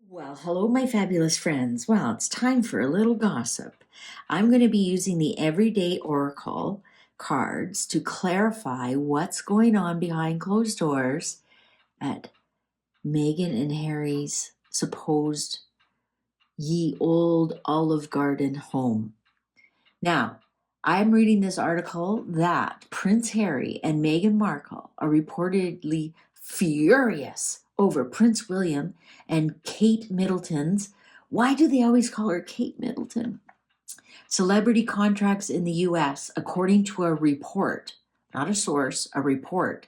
Well, hello, my fabulous friends. Well, it's time for a little gossip. I'm going to be using the Everyday Oracle cards to clarify what's going on behind closed doors at Meghan and Harry's supposed ye old Olive Garden home. Now, I'm reading this article that Prince Harry and Meghan Markle are reportedly furious over Prince William and Kate Middleton's. Why do they always call her Kate Middleton? Celebrity contracts in the US, according to a report, not a source, a report.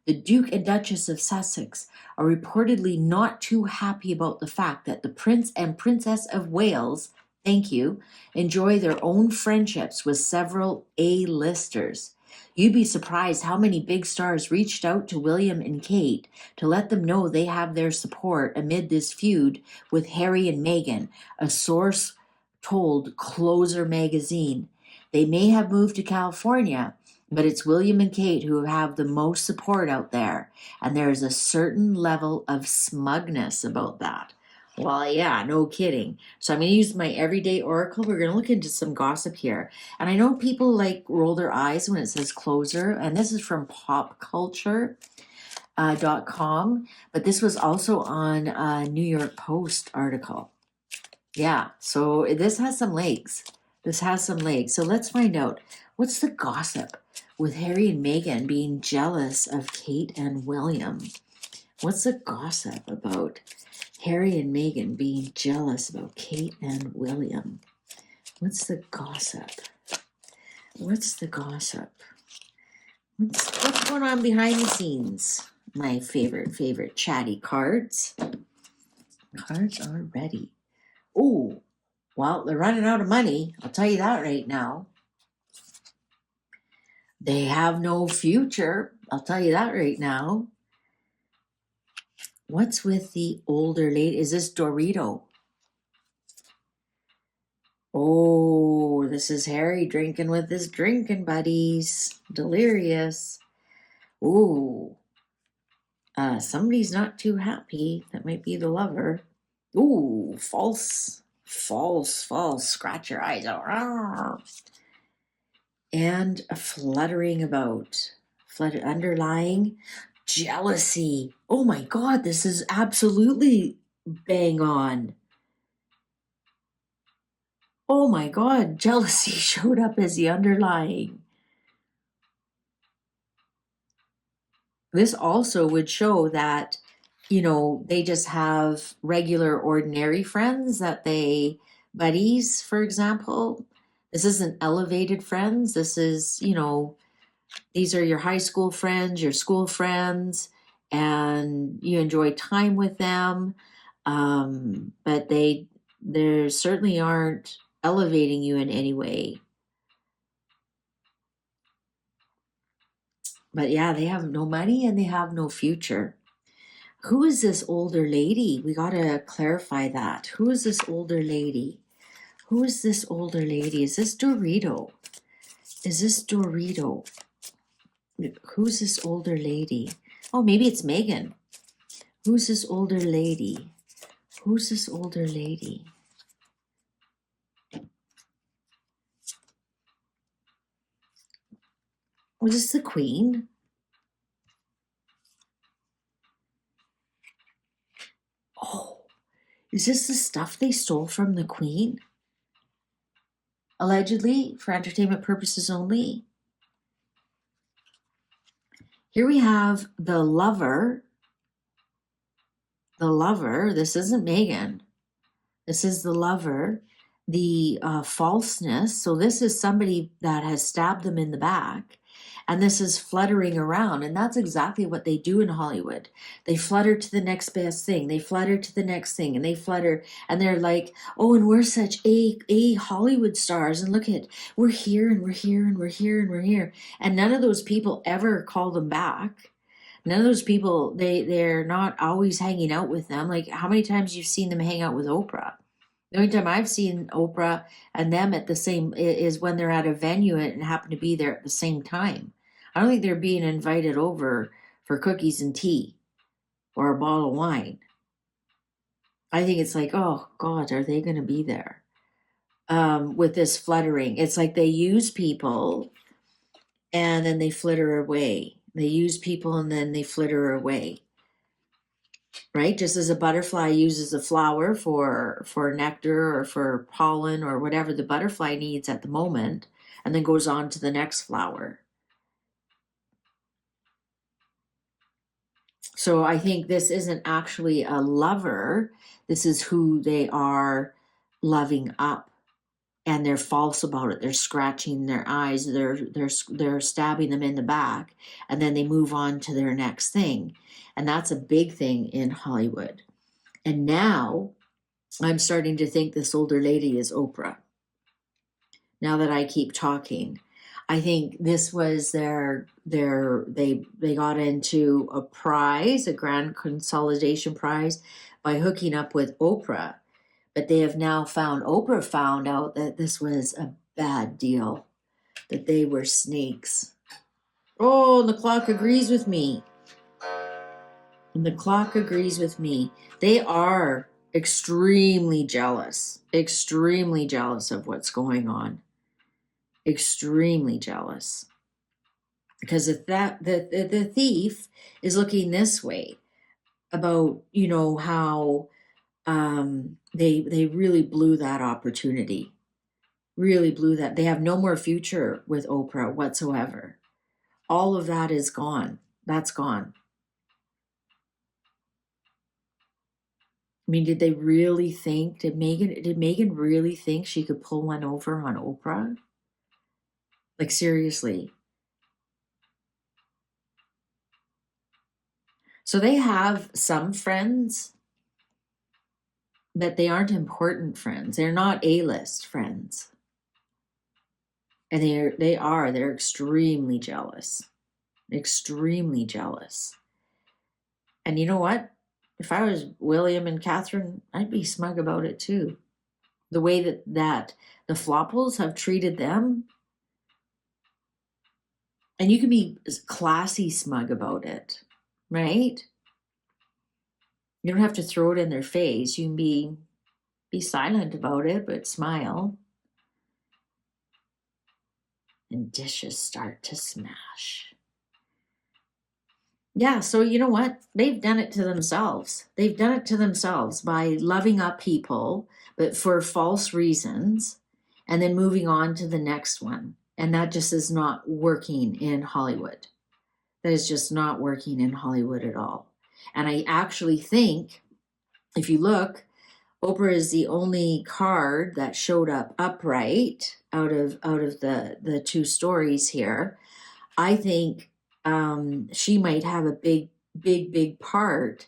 The Duke and Duchess of Sussex are reportedly not too happy about the fact that the Prince and Princess of Wales, thank you, enjoy their own friendships with several A-listers. You'd be surprised how many big stars reached out to William and Kate to let them know they have their support amid this feud with Harry and Meghan, a source told Closer magazine. They may have moved to California, but it's William and Kate who have the most support out there, and there's a certain level of smugness about that. Well, yeah, no kidding. So I'm going to use my everyday oracle. We're going to look into some gossip here. And I know people like roll their eyes when it says closer, and this is from popculture.com, but this was also on a New York Post article. Yeah, so this has some legs. This has some legs. So let's find out what's the gossip with Harry and Meghan being jealous of Kate and William. What's the gossip about Harry and Meghan being jealous about Kate and William? What's the gossip? What's the gossip? What's going on behind the scenes? My favorite chatty cards. Cards are ready. Oh, well, they're running out of money. I'll tell you that right now. They have no future. I'll tell you that right now. What's with the older lady? Is this Dorito? Oh, this is Harry drinking with his drinking buddies. Delirious. Ooh. Somebody's not too happy. That might be the lover. Ooh, false. Scratch your eyes out. And a fluttering about. Underlying jealousy. Oh my God, this is absolutely bang on. Oh my God, jealousy showed up as the underlying. This also would show that, they just have regular, ordinary friends buddies, for example. This isn't elevated friends. This is, these are your high school friends, your school friends, and you enjoy time with them. But they certainly aren't elevating you in any way. But yeah, they have no money and they have no future. Who is this older lady? We got to clarify that. Who is this older lady? Who is this older lady? Is this Dorito? Is this Dorito? Who's this older lady? Oh, maybe it's Meghan. Who's this older lady? Who's this older lady? Was this the Queen? Oh, is this the stuff they stole from the Queen? Allegedly, for entertainment purposes only. Here we have the lover. The lover, this isn't Meghan. This is the lover. The falseness. So this is somebody that has stabbed them in the back. And this is fluttering around. And that's exactly what they do in Hollywood. They flutter to the next best thing. They flutter to the next thing. And they flutter. And they're like, oh, and we're such A Hollywood stars. And look at, we're here and we're here and we're here and we're here. And none of those people ever call them back. None of those people, they're not always hanging out with them. Like, how many times you've seen them hang out with Oprah? The only time I've seen Oprah and them at the same is when they're at a venue and happen to be there at the same time. I don't think they're being invited over for cookies and tea or a bottle of wine. I think it's like, oh God, are they going to be there? With this fluttering, it's like they use people and then they flitter away. They use people and then they flitter away. Right? Just as a butterfly uses a flower for nectar or for pollen or whatever the butterfly needs at the moment, and then goes on to the next flower. So I think this isn't actually a lover. This is who they are loving up. And they're false about it. They're scratching their eyes. They're stabbing them in the back, and then they move on to their next thing. And that's a big thing in Hollywood. And now I'm starting to think this older lady is Oprah. Now that I keep talking, I think this was they got into a prize, a grand consolidation prize, by hooking up with Oprah. But they have now Oprah found out that this was a bad deal, that they were snakes. Oh, the clock agrees with me. And the clock agrees with me. They are extremely jealous of what's going on. Extremely jealous. Because if the thief is looking this way about, how they really blew that opportunity. Really blew that. They have no more future with Oprah whatsoever. All of that is gone. That's gone. I mean, did Meghan really think she could pull one over on Oprah? Like, seriously. So they have some friends, but they aren't important friends. They're not A-list friends. And they're extremely jealous. Extremely jealous. And you know what? If I was William and Catherine, I'd be smug about it too. The way that the Flopples have treated them. And you can be classy smug about it, right? You don't have to throw it in their face. You can be silent about it, but smile. And dishes start to smash. Yeah, so you know what? They've done it to themselves. They've done it to themselves by loving up people, but for false reasons, and then moving on to the next one. And that just is not working in Hollywood. That is just not working in Hollywood at all. And I actually think, if you look, Oprah is the only card that showed up upright out of the two stories here. I think she might have a big part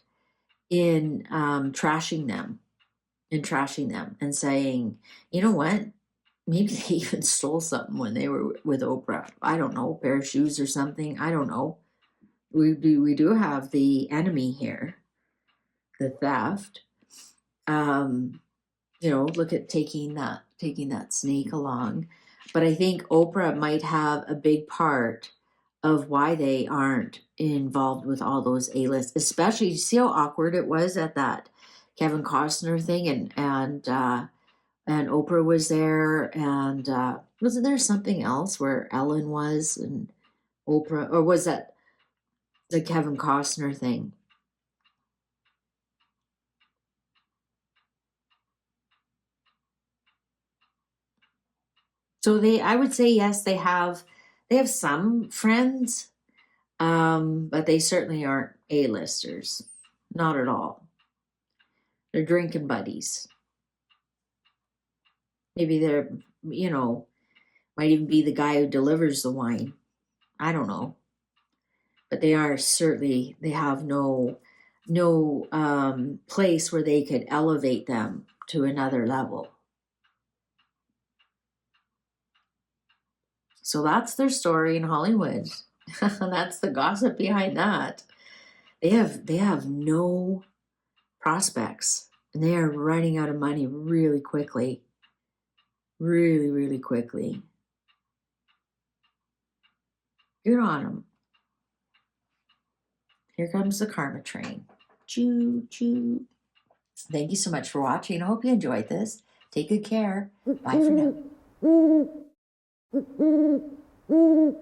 in trashing them and saying, you know what? Maybe they even stole something when they were with Oprah. I don't know, a pair of shoes or something. I don't know. We do have the enemy here, the theft. Look at taking that snake along. But I think Oprah might have a big part of why they aren't involved with all those A-lists, especially, you see how awkward it was at that Kevin Costner thing, and Oprah was there, and wasn't there something else where Ellen was and Oprah, or was that the Kevin Costner thing? So I would say yes, they have some friends, but they certainly aren't A-listers, not at all. They're drinking buddies. Maybe they're, might even be the guy who delivers the wine. I don't know, but they have no place where they could elevate them to another level. So that's their story in Hollywood. That's the gossip behind that. They have no prospects, and they are running out of money really quickly. Really, really quickly. Good on them. Here comes the karma train. Choo choo. Thank you so much for watching. I hope you enjoyed this. Take good care. Bye for now.